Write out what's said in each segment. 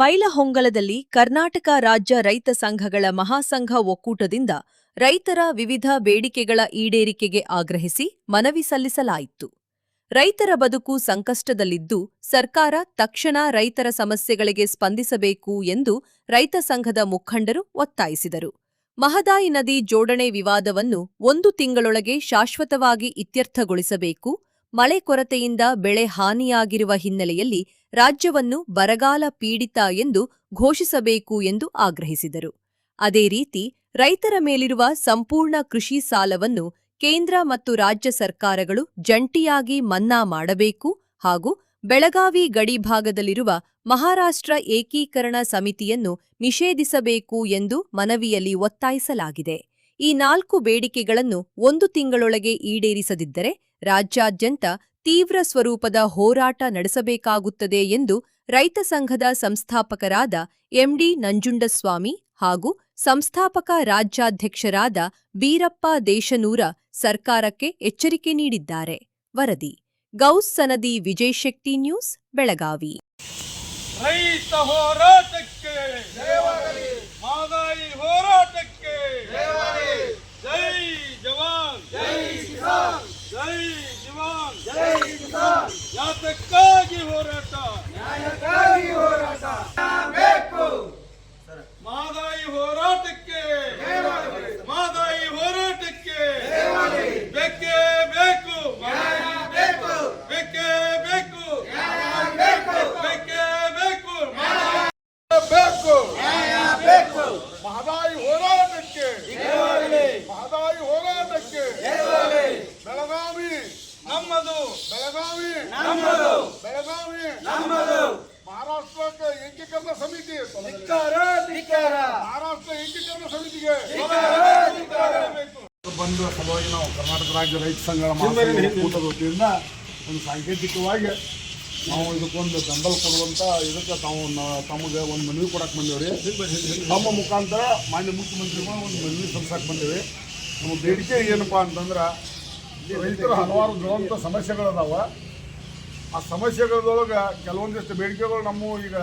ಬೈಲಹೊಂಗಲದಲ್ಲಿ ಕರ್ನಾಟಕ ರಾಜ್ಯ ರೈತ ಸಂಘಗಳ ಮಹಾಸಂಘ ಒಕ್ಕೂಟದಿಂದ ರೈತರ ವಿವಿಧ ಬೇಡಿಕೆಗಳ ಈಡೇರಿಕೆಗೆ ಆಗ್ರಹಿಸಿ ಮನವಿ ಸಲ್ಲಿಸಲಾಯಿತು. ರೈತರ ಬದುಕು ಸಂಕಷ್ಟದಲ್ಲಿದ್ದು ಸರ್ಕಾರ ತಕ್ಷಣ ರೈತರ ಸಮಸ್ಯೆಗಳಿಗೆ ಸ್ಪಂದಿಸಬೇಕು ಎಂದು ರೈತ ಸಂಘದ ಮುಖಂಡರು ಒತ್ತಾಯಿಸಿದರು. ಮಹದಾಯಿ ನದಿ ಜೋಡಣೆ ವಿವಾದವನ್ನು 1 ತಿಂಗಳೊಳಗೆ ಶಾಶ್ವತವಾಗಿ ಇತ್ಯರ್ಥಗೊಳಿಸಬೇಕು. ಮಳೆ ಕೊರತೆಯಿಂದ ಬೆಳೆ ಹಾನಿಯಾಗಿರುವ ಹಿನ್ನೆಲೆಯಲ್ಲಿ ರಾಜ್ಯವನ್ನು ಬರಗಾಲ ಪೀಡಿತ ಎಂದು ಘೋಷಿಸಬೇಕು ಎಂದು ಆಗ್ರಹಿಸಿದರು. ಅದೇ ರೀತಿ ರೈತರ ಮೇಲಿರುವ ಸಂಪೂರ್ಣ ಕೃಷಿ ಸಾಲವನ್ನು ಕೇಂದ್ರ ಮತ್ತು ರಾಜ್ಯ ಸರ್ಕಾರಗಳು ಜಂಟಿಯಾಗಿ ಮನ್ನಾ ಮಾಡಬೇಕು ಹಾಗೂ ಬೆಳಗಾವಿ ಗಡಿಭಾಗದಲ್ಲಿರುವ ಮಹಾರಾಷ್ಟ್ರ ಏಕೀಕರಣ ಸಮಿತಿಯನ್ನು ನಿಷೇಧಿಸಬೇಕು ಎಂದು ಮನವಿಯಲ್ಲಿ ಒತ್ತಾಯಿಸಲಾಗಿದೆ. ಈ 4 ಬೇಡಿಕೆಗಳನ್ನು 1 ತಿಂಗಳೊಳಗೆ ಈಡೇರಿಸದಿದ್ದರೆ ರಾಜ್ಯಾದ್ಯಂತ ತೀವ್ರ ಸ್ವರೂಪದ ಹೋರಾಟ ನಡೆಸಬೇಕಾಗುತ್ತದೆ ಎಂದು ರೈತ ಸಂಘದ ಸಂಸ್ಥಾಪಕರಾದ ಎಂಡಿ ನಂಜುಂಡಸ್ವಾಮಿ ಹಾಗೂ ಸಂಸ್ಥಾಪಕ ರಾಜ್ಯಾಧ್ಯಕ್ಷರಾದ ಬೀರಪ್ಪ ದೇಶನೂರ ಸರ್ಕಾರಕ್ಕೆ ಎಚ್ಚರಿಕೆ ನೀಡಿದ್ದಾರೆ. ವರದಿ ಗೌಸ್ ಸನದಿ ವಿಜಯ್ ಶಕ್ತಿ ನ್ಯೂಸ್, ಬೆಳಗಾವಿ. ರೈತ ಹೋರಾಟಕ್ಕೆ ಮಹದಾಯಿ ಹೋರಾಟಕ್ಕೆ ಜೈ ಜವಾನ್ ಜೈ ಕಿಸಾನ್, ಜೈ ಜವಾನ್ ಜೈ ಕಿಸಾನ್. ಯಾತಕ್ಕಾಗಿ ಹೋರಾಟ, ನ್ಯಾಯಕ್ಕಾಗಿ ಹೋರಾಟ ಬೇಕು. ಮಹದಾಯಿ ಹೋರಾಟಕ್ಕೆ ಮಹದಾಯಿ ಹೋರಾಟಕ್ಕೆ ಬೇಕೇ ಬೇಕು, ಬೇಕೇ ಬೇಕು, ಬೇಕೇ ಬೇಕು, ಬೇಕು. ಮಹದಾಯಿ ಹೋರಾಟಕ್ಕೆ ಮಹದಾಯಿ ಹೋರಾಟಕ್ಕೆ ಬೆಳಗಾವಿ ನಮ್ಮದು, ಬೆಳಗಾವಿ ನಮ್ಮದು, ಬೆಳಗಾವಿ ನಮ್ಮದು. ಮಹಾರಾಷ್ಟ್ರಕ್ಕೆ ಏಕೀಕರಣ ಸಮಿತಿ, ಮಹಾರಾಷ್ಟ್ರ ಏಕೀಕರಣ ಸಮಿತಿಗೆ ಬಂದ ಸಲುವಾಗಿ ನಾವು ಕರ್ನಾಟಕ ರಾಜ್ಯ ರೈತ ಸಂಘಗಳ ಒಕ್ಕೂಟದ ವತಿಯಿಂದ ಒಂದು ಸಾಂಕೇತಿಕವಾಗಿ ನಾವು ಇದಕ್ಕೊಂದು ಬೆಂಬಲ ಕೊಡುವಂಥ ಇದಕ್ಕೆ ತಮಗೆ ಒಂದು ಮನವಿ ಕೊಡಕ್ಕೆ ಬಂದೇವ್ರಿ. ನಮ್ಮ ಮುಖಾಂತರ ಮಾನ್ಯ ಮುಖ್ಯಮಂತ್ರಿಗಳು ಒಂದು ಮನವಿ ಸಲ್ಲಿಸಕ್ಕೆ ಬಂದೇವೆ. ನಮ್ಮ ಬೇಡಿಕೆ ಏನಪ್ಪ ಅಂತಂದ್ರೆ, ರೈತರು ಹಲವಾರು ಜ್ವಲಂತ ಸಮಸ್ಯೆಗಳದಾವ. ಆ ಸಮಸ್ಯೆಗಳದೊಳಗೆ ಕೆಲವೊಂದಿಷ್ಟು ಬೇಡಿಕೆಗಳು ನಮ್ಮ ಈಗ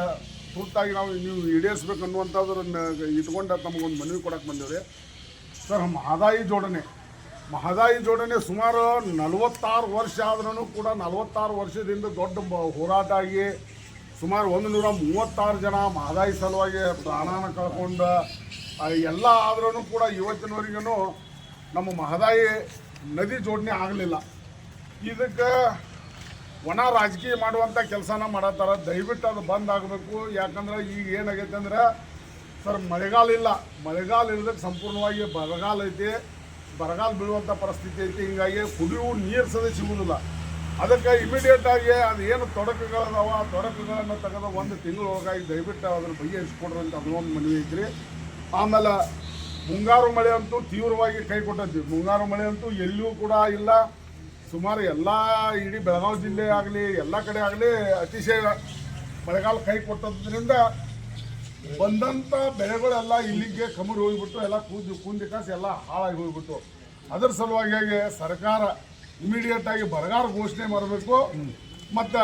ತುರ್ತಾಗಿ ನೀವು ಈಡೇರಿಸ್ಬೇಕು ಅನ್ನುವಂಥದ್ದನ್ನು ಇಟ್ಕೊಂಡು ತಮಗೊಂದು ಮನವಿ ಕೊಡಕ್ಕೆ ಬಂದೇವ್ರಿ. ಸರ್, ಮಹದಾಯಿ ಜೋಡಣೆ ಸುಮಾರು 46 ವರ್ಷ ಆದ್ರೂ ಕೂಡ 46 ವರ್ಷದಿಂದ ದೊಡ್ಡ ಹೋರಾಟ ಆಗಿ ಸುಮಾರು 136 ಜನ ಮಹದಾಯಿ ಸಲುವಾಗಿ ಪ್ರಾಣನ ಕಳ್ಕೊಂಡು ಎಲ್ಲ ಆದ್ರೂ ಕೂಡ ಇವತ್ತಿನವರೆಗೂ ನಮ್ಮ ಮಹದಾಯಿ ನದಿ ಜೋಡಣೆ ಆಗಲಿಲ್ಲ. ಇದಕ್ಕೆ ಒಣ ರಾಜಕೀಯ ಮಾಡುವಂಥ ಕೆಲಸನ ಮಾಡತ್ತಾರ. ದಯವಿಟ್ಟು ಅದು ಬಂದ್ ಆಗಬೇಕು. ಯಾಕಂದ್ರೆ ಈಗ ಏನಾಗೈತೆ ಅಂದ್ರೆ, ಸರ್, ಮಳೆಗಾಲ ಇಲ್ಲದಕ್ಕೆ ಸಂಪೂರ್ಣವಾಗಿ ಬರಗಾಲ ಐತಿ. ಬರಗಾಲ ಬೀಳುವಂಥ ಪರಿಸ್ಥಿತಿ ಐತಿ. ಹೀಗಾಗಿ ಕುಡಿಯುವ ನೀರು ಸದ ಸಿಗುವುದಿಲ್ಲ. ಅದಕ್ಕೆ ಇಮಿಡಿಯೇಟಾಗಿ ಅದು ಏನು ತೊಡಕುಗಳದಾವ ಆ ತೊಡಕುಗಳನ್ನು ತೆಗೆದು 1 ತಿಂಗಳೊಳಗಾಗಿ ದಯವಿಟ್ಟು ಅದನ್ನು ಬಗೆಹರಿಸ್ಕೊಡ್ರಿ ಅಂತ ಅದನ್ನೊಂದು ಮನವಿ ಐತ್ರಿ. ಆಮೇಲೆ ಮುಂಗಾರು ಮಳೆ ಅಂತೂ ತೀವ್ರವಾಗಿ ಕೈ ಕೊಟ್ಟೈತಿ. ಮುಂಗಾರು ಮಳೆ ಅಂತೂ ಎಲ್ಲಿಯೂ ಕೂಡ ಇಲ್ಲ. ಸುಮಾರು ಎಲ್ಲ ಇಡೀ ಬೆಳಗಾವಿ ಜಿಲ್ಲೆ ಆಗಲಿ ಎಲ್ಲ ಕಡೆ ಆಗಲಿ ಅತಿಶಯ ಮಳೆಗಾಲ ಕೈ ಕೊಟ್ಟದ್ರಿಂದ ಬಂದಂಥ ಬೆಳೆಗಳೆಲ್ಲ ಇಲ್ಲಿಗೆ ಕಮರಿ ಹೋಗಿಬಿಟ್ಟು ಎಲ್ಲ ಕೂದಿ ಕಾಸು ಎಲ್ಲ ಹಾಳಾಗಿ ಹೋಗ್ಬಿಟ್ಟು. ಅದರ ಸಲುವಾಗಿ ಸರ್ಕಾರ ಇಮಿಡಿಯೇಟಾಗಿ ಬರಗಾಲ ಘೋಷಣೆ ಮಾಡಬೇಕು ಮತ್ತು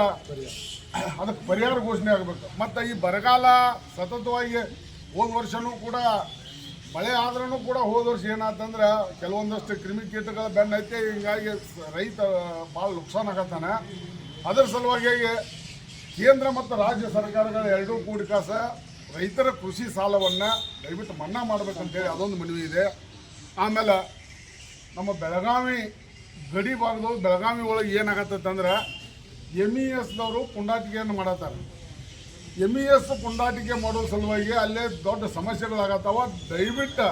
ಅದಕ್ಕೆ ಪರಿಹಾರ ಘೋಷಣೆ ಆಗಬೇಕು. ಮತ್ತು ಈ ಬರಗಾಲ ಸತತವಾಗಿ ಹೋದ ವರ್ಷವೂ ಕೂಡ ಮಳೆ ಆದ್ರೂ ಕೂಡ ಹೋದ ವರ್ಷ ಏನಾಯ್ತಂದ್ರೆ ಕೆಲವೊಂದಷ್ಟು ಕ್ರಿಮಿಕೀಟಗಳ ಬೆನ್ನ ಐತೆ. ಹೀಗಾಗಿ ರೈತ ಭಾಳ ನುಕ್ಸಾನ್ ಆಗತ್ತಾನೆ. ಅದರ ಸಲುವಾಗಿ ಕೇಂದ್ರ ಮತ್ತು ರಾಜ್ಯ ಸರ್ಕಾರಗಳು ಎರಡೂ ಕೂಡಿ ಕಾಸ ರೈತರ ಕೃಷಿ ಸಾಲವನ್ನು ದಯವಿಟ್ಟು ಮನ್ನಾ ಮಾಡಬೇಕಂತೇಳಿ ಅದೊಂದು ಮನವಿ ಇದೆ. ಆಮೇಲೆ ನಮ್ಮ ಬೆಳಗಾವಿ ಗಡಿ ಭಾಗದವ್ರು ಬೆಳಗಾವಿ ಒಳಗೆ ಏನಾಗತ್ತಂದ್ರೆ MESದವರು ಪುಂಡಾಟಿಕೆಯನ್ನು ಮಾಡತ್ತಾರೆ. MES ಪುಂಡಾಟಿಕೆ ಮಾಡೋ ಸಲುವಾಗಿ ಅಲ್ಲೇ ದೊಡ್ಡ ಸಮಸ್ಯೆಗಳಾಗತ್ತವ. ದಯವಿಟ್ಟು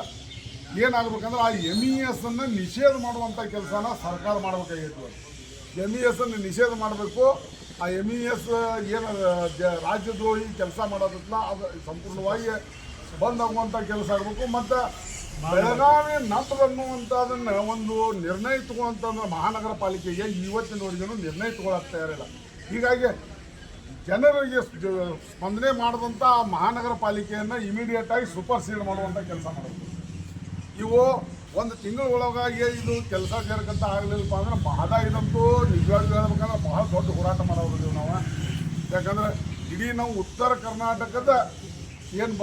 ಏನಾಗಬೇಕಂದ್ರೆ ಆ MESನ್ನು ನಿಷೇಧ ಮಾಡುವಂಥ ಕೆಲಸನ ಸರ್ಕಾರ ಮಾಡಬೇಕಾಗಿತ್ತು. MESನ್ನು ನಿಷೇಧ ಮಾಡಬೇಕು. ಆ MES ಏನು ರಾಜ್ಯದ್ರೋಹಿ ಕೆಲಸ ಮಾಡೋದಿಲ್ಲ ಅದು ಸಂಪೂರ್ಣವಾಗಿ ಬಂದಾಗುವಂಥ ಕೆಲಸ ಆಗಬೇಕು. ಮತ್ತು ಬೆಳಗಾವಿ ನಮ್ಮದು ಅನ್ನುವಂಥದ್ದನ್ನು ಒಂದು ನಿರ್ಣಯ ತಗೊಳ್ಳೋಂತಂದ್ರೆ ಮಹಾನಗರ ಪಾಲಿಕೆಗೆ ಇವತ್ತಿನವರೆಗೂ ನಿರ್ಣಯ ತಗೊಳ್ಳೋಕೆ ತಯಾರಿಲ್ಲ. ಹೀಗಾಗಿ ಜನರಿಗೆ ಸ್ಪಂದನೆ ಮಾಡಿದಂಥ ಮಹಾನಗರ ಪಾಲಿಕೆಯನ್ನು ಇಮಿಡಿಯೇಟಾಗಿ ಸೂಪರ್ಸೀಡ್ ಮಾಡುವಂಥ ಕೆಲಸ ಮಾಡಬೇಕು. ಇವು 1 ತಿಂಗಳ ಒಳಗಾಗಿ ಇದು ಕೆಲಸ ಸೇರ್ಕಂತ ಆಗಲಿಲ್ಲಪ್ಪ ಅಂದ್ರೆ ಮಹದಾಯಿದಂತೂ ನಿಜವಾಗ್ಲೂ ಹೇಳ್ಬೇಕಂದ್ರೆ ಬಹಳ ದೊಡ್ಡ ಹೋರಾಟ ಮಾಡೋದಿದ್ದೀವಿ ನಾವು. ಯಾಕಂದರೆ ಇಡೀ ನಾವು ಉತ್ತರ ಕರ್ನಾಟಕದ ಏನು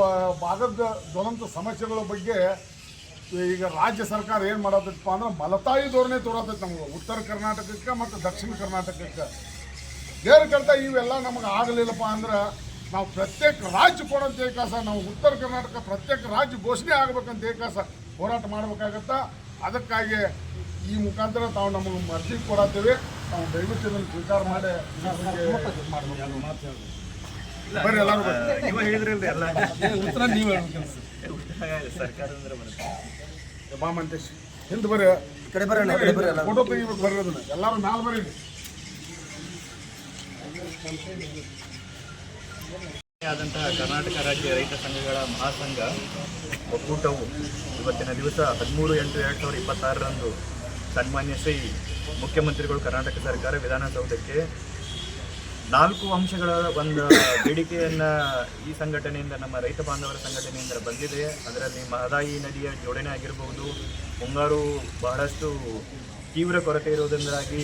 ಭಾಗದ ಜ್ವಲಂತ ಸಮಸ್ಯೆಗಳ ಬಗ್ಗೆ ಈಗ ರಾಜ್ಯ ಸರ್ಕಾರ ಏನು ಮಾಡತ್ತಪ್ಪ ಅಂದ್ರೆ ಮಲತಾಯಿ ಧೋರಣೆ ತೋರತೈತೆ ನಮ್ಗೆ ಉತ್ತರ ಕರ್ನಾಟಕಕ್ಕೆ ಮತ್ತು ದಕ್ಷಿಣ ಕರ್ನಾಟಕಕ್ಕೆ. ಬೇರೆ ಕಳ್ತ ಇವೆಲ್ಲ ನಮಗೆ ಆಗಲಿಲ್ಲಪ್ಪ ಅಂದ್ರೆ ನಾವು ಪ್ರತ್ಯೇಕ ರಾಜ್ಯ ಕೊಡೋಂತ ಏಕಾಸ, ನಾವು ಉತ್ತರ ಕರ್ನಾಟಕ ಪ್ರತ್ಯೇಕ ರಾಜ್ಯ ಘೋಷಣೆ ಆಗಬೇಕಂತ ಏಕಾಸ ಹೋರಾಟ ಮಾಡಬೇಕಾಗತ್ತಾ. ಅದಕ್ಕಾಗಿ ಈ ಮುಖಾಂತರ ತಾವು ನಮಗೆ ಅರ್ಜಿ ಕೊಡತ್ತೀವಿ. ನಾವು ದಯವಿಟ್ಟು ಇದನ್ನು ಸ್ವೀಕಾರ ಮಾಡಿ ಬರ್ರಿ ಎಲ್ಲರೂ ಉತ್ತರ ನೀವು ಬಾಮಂತೇಶ್ ಹಿಂದೆ ಬರ್ರಿ, ಕಡೆ ಬರೋಣ, ಕಡೆ ಬರೋಣ. ಫೋಟೋ ತೆಗಿಬೇಕು ಬರ್ರಿ, ಅದನ್ನ ಎಲ್ಲರೂ ಮ್ಯಾಲ ಬರ್ರಿ. ಆದಂತಹ ಕರ್ನಾಟಕ ರಾಜ್ಯ ರೈತ ಸಂಘಗಳ ಮಹಾಸಂಘ ಒಕ್ಕೂಟವು ಇವತ್ತಿನ ದಿವಸ 13/8/2026 ಸನ್ಮಾನ್ಯ ಶ್ರೀ ಮುಖ್ಯಮಂತ್ರಿಗಳು ಕರ್ನಾಟಕ ಸರ್ಕಾರ ವಿಧಾನಸೌಧಕ್ಕೆ 4 ಅಂಶಗಳ ಒಂದು ಬೇಡಿಕೆಯನ್ನು ಈ ಸಂಘಟನೆಯಿಂದ, ನಮ್ಮ ರೈತ ಬಾಂಧವರ ಸಂಘಟನೆಯಿಂದ ಬಂದಿದೆ. ಅದರಲ್ಲಿ ಮಹದಾಯಿ ನದಿಯ ಜೋಡಣೆ ಆಗಿರಬಹುದು, ಮುಂಗಾರು ಬಹಳಷ್ಟು ತೀವ್ರ ಕೊರತೆ ಇರುವುದರಿಂದಾಗಿ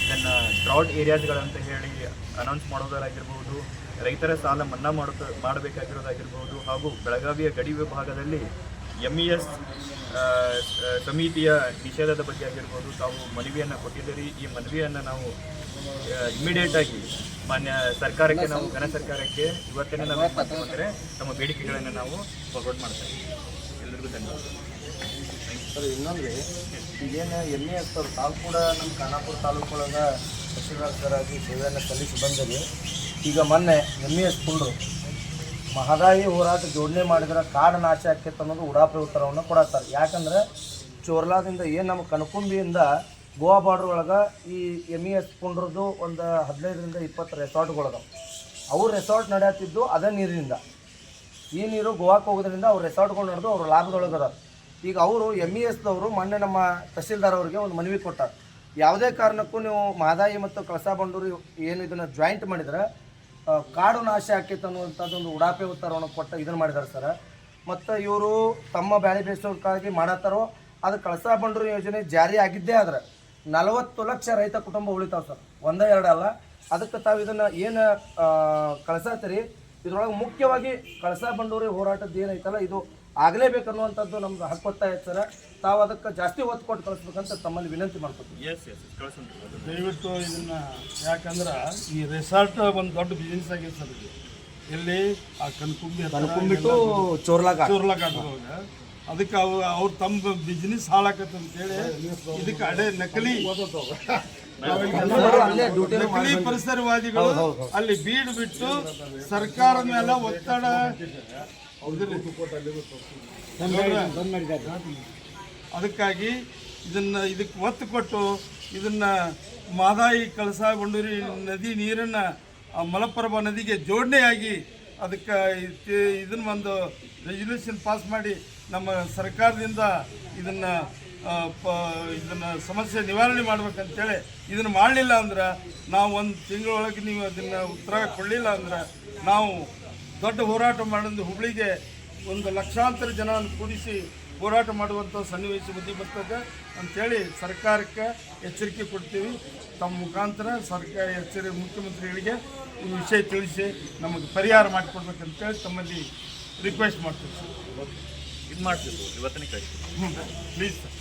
ಇದನ್ನು ಡ್ರಾಟ್ ಏರಿಯಾಸ್ಗಳಂತ ಹೇಳಿ ಅನೌನ್ಸ್ ಮಾಡೋದಾಗಿರ್ಬೋದು, ರೈತರ ಸಾಲ ಮನ್ನಾ ಮಾಡಬೇಕಾಗಿರೋದಾಗಿರ್ಬೋದು, ಹಾಗೂ ಬೆಳಗಾವಿಯ ಗಡಿ ವಿಭಾಗದಲ್ಲಿ MES ಸಮಿತಿಯ ನಿಷೇಧದ ಬಗ್ಗೆ ಆಗಿರ್ಬೋದು ತಾವು ಮನವಿಯನ್ನು ಕೊಟ್ಟಿದ್ದೀರಿ. ಈ ಮನವಿಯನ್ನು ನಾವು ಇಮಿಡಿಯೇಟಾಗಿ ಮಾನ್ಯ ಸರ್ಕಾರಕ್ಕೆ, ನಾವು ಘನ ಸರ್ಕಾರಕ್ಕೆ ಇವತ್ತೇ ನಾವು ಅಂದರೆ ನಮ್ಮ ಬೇಡಿಕೆಗಳನ್ನು ನಾವು ಫಾರ್ವರ್ಡ್ ಮಾಡ್ತಾ ಇದ್ದೀವಿ. ಎಲ್ಲರಿಗೂ ಧನ್ಯವಾದ. ಸರ್, ಇನ್ನೊಂದು ಈಗೇನು MES ಅವರು ತಾವು ಕೂಡ ನಮ್ಮ ಖಾನಾಪುರ ತಾಲೂಕೊಳಗೆ ತಹಶೀಲ್ದಾರರಾಗಿ ಸೇವೆಯನ್ನು ಸಲ್ಲಿಸಿ ಬಂದಿರಿ. ಈಗ ಮೊನ್ನೆ MES ಪುಂಡ್ರು ಮಹದಾಯಿ ಹೋರಾಟ ಜೋಡಣೆ ಮಾಡಿದ್ರೆ ಕಾಡು ನಾಶ ಆಕೈತೆ ಅನ್ನೋದು ಉಡಾಪೆ ಉತ್ತರವನ್ನು ಕೊಡತ್ತಾರೆ. ಯಾಕಂದ್ರೆ ಚೋರ್ಲಾದಿಂದ ಏನು ನಮ್ಮ ಕನಕುಂಬಿಯಿಂದ ಗೋವಾ ಬಾರ್ಡ್ರ್ ಒಳಗೆ ಈ MES ಪುಂಡ್ರದ್ದು ಒಂದು 15ರಿಂದ 20 ರೆಸಾರ್ಟ್ಗಳದಾವೆ. ಅವ್ರು ರೆಸಾರ್ಟ್ ನಡೆಯತ್ತಿದ್ದು ಅದೇ ನೀರಿನಿಂದ. ಈ ನೀರು ಗೋವಾಕ್ಕೆ ಹೋಗೋದ್ರಿಂದ ಅವ್ರು ರೆಸಾರ್ಟ್ಗಳು ನಡೆದು ಅವ್ರ ಲಾಭದೊಳಗದ. ಈಗ ಅವರು MESದವರು ಮೊನ್ನೆ ನಮ್ಮ ತಹಶೀಲ್ದಾರ್ ಅವರಿಗೆ ಒಂದು ಮನವಿ ಕೊಟ್ಟಾರೆ. ಯಾವುದೇ ಕಾರಣಕ್ಕೂ ನೀವು ಮಹದಾಯಿ ಮತ್ತು ಕಳಸಾ ಬಂಡೂರು ಏನು ಇದನ್ನು ಜಾಯಿಂಟ್ ಮಾಡಿದ್ರೆ ಕಾಡು ನಾಶ ಆಕೈತೆ ಅನ್ನುವಂಥದ್ದೊಂದು ಉಡಾಪೆ ಉತ್ತರವನ್ನು ಕೊಟ್ಟು ಇದನ್ನು ಮಾಡಿದ್ದಾರೆ ಸರ್. ಮತ್ತು ಇವರು ತಮ್ಮ ಬ್ಯಾಳೆ ಬೇಯಿಸೋದಕ್ಕಾಗಿ ಮಾಡತ್ತಾರೋ ಅದು ಕಳಸಾ ಬಂಡೂರು ಯೋಜನೆ ಜಾರಿ ಆಗಿದ್ದೇ ಆದ್ರೆ 40 ಲಕ್ಷ ರೈತ ಕುಟುಂಬ ಉಳಿತಾವೆ ಸರ್, ಒಂದೇ ಎರಡು ಅಲ್ಲ. ಅದಕ್ಕೆ ತಾವು ಇದನ್ನು ಏನು ಕಳಿಸತ್ತೀರಿ, ಇದರೊಳಗೆ ಮುಖ್ಯವಾಗಿ ಕಳಸಾ ಬಂಡೂರಿ ಹೋರಾಟದ್ದು ಏನೈತಲ್ಲ ಇದು ಆಗಲೇಬೇಕನ್ನುವಂಥದ್ದು ನಮ್ದು ಹಕ್ಕೊತ್ತಾಯ ಸರ್. ತಾವು ಅದಕ್ಕೆ ಜಾಸ್ತಿ ಒತ್ತು ಕೊಟ್ಟು ಕಳಿಸ್ಬೇಕಂತ ತಮ್ಮಲ್ಲಿ ವಿನಂತಿ ಮಾಡ್ಕೊತೀವಿ. ದಯವಿಟ್ಟು ಇದನ್ನು, ಯಾಕಂದ್ರೆ ಈ ರೆಸಾರ್ಟ್ ಒಂದು ದೊಡ್ಡ ಬಿಸ್ನೆಸ್ ಆಗಿದೆ ಸರ್. ಇದು ಎಲ್ಲಿ ಆ ಕನ್ಕೊಂಬಿಟ್ಟು ಚೋರ್ಲಾಘಾಟ್ದೊಳಗೆ ಅದಕ್ಕೆ ಅವ್ರು ತಮ್ಮ ಬಿಸ್ನೆಸ್ ಹಾಳಾಕತ್ತೆ ಅಂತೇಳಿ ಇದಕ್ಕೆ ನಕಲಿ ಪರಿಸರವಾದಿಗಳು ಅಲ್ಲಿ ಬೀಡು ಬಿಟ್ಟು ಸರ್ಕಾರದ ಮೇಲೆ ಒತ್ತಡ ಅದಕ್ಕಾಗಿ ಇದಕ್ಕೆ ಒತ್ತು ಕೊಟ್ಟು ಇದನ್ನು ಮಹದಾಯಿ ಕಳಸಾ ಬಂಡೂರಿ ನದಿ ನೀರನ್ನು ಮಲಪ್ರಭಾ ನದಿಗೆ ಜೋಡಣೆಯಾಗಿ ಅದಕ್ಕೆ ಇದನ್ನು ಒಂದು ರೆಸಲ್ಯೂಷನ್ ಪಾಸ್ ಮಾಡಿ ನಮ್ಮ ಸರ್ಕಾರದಿಂದ ಇದನ್ನು ಸಮಸ್ಯೆ ನಿವಾರಣೆ ಮಾಡ್ಬೇಕಂತೇಳಿ ಇದನ್ನು ಮಾಡಲಿಲ್ಲ ಅಂದ್ರೆ ನಾವು ಒಂದು ತಿಂಗಳೊಳಗೆ ನೀವು ಅದನ್ನು ಉತ್ತರ ಕೊಡಲಿಲ್ಲ ಅಂದ್ರೆ ನಾವು ದೊಡ್ಡ ಹೋರಾಟ ಮಾಡೋದು ಹುಬ್ಳಿಗೆ ಒಂದು ಲಕ್ಷಾಂತರ ಜನವನ್ನು ಕೂಡಿಸಿ ಹೋರಾಟ ಮಾಡುವಂಥ ಸನ್ನಿವೇಶ ಬುದ್ಧಿ ಬರ್ತದೆ ಅಂಥೇಳಿ ಸರ್ಕಾರಕ್ಕೆ ಎಚ್ಚರಿಕೆ ಕೊಡ್ತೀವಿ. ತಮ್ಮ ಮುಖಾಂತರ ಸರ್ಕಾರ ಮುಖ್ಯಮಂತ್ರಿಗಳಿಗೆ ಈ ವಿಷಯ ತಿಳಿಸಿ ನಮಗೆ ಪರಿಹಾರ ಮಾಡಿಕೊಡ್ಬೇಕಂತೇಳಿ ತಮ್ಮಲ್ಲಿ ರಿಕ್ವೆಸ್ಟ್ ಮಾಡ್ತೀವಿ ಸರ್. ಇದು ಮಾಡ್ತೀವಿ ಇವತ್ತನೇ ಕಳಿಸ್ತೀವಿ ಪ್ಲೀಸ್ ಸರ್.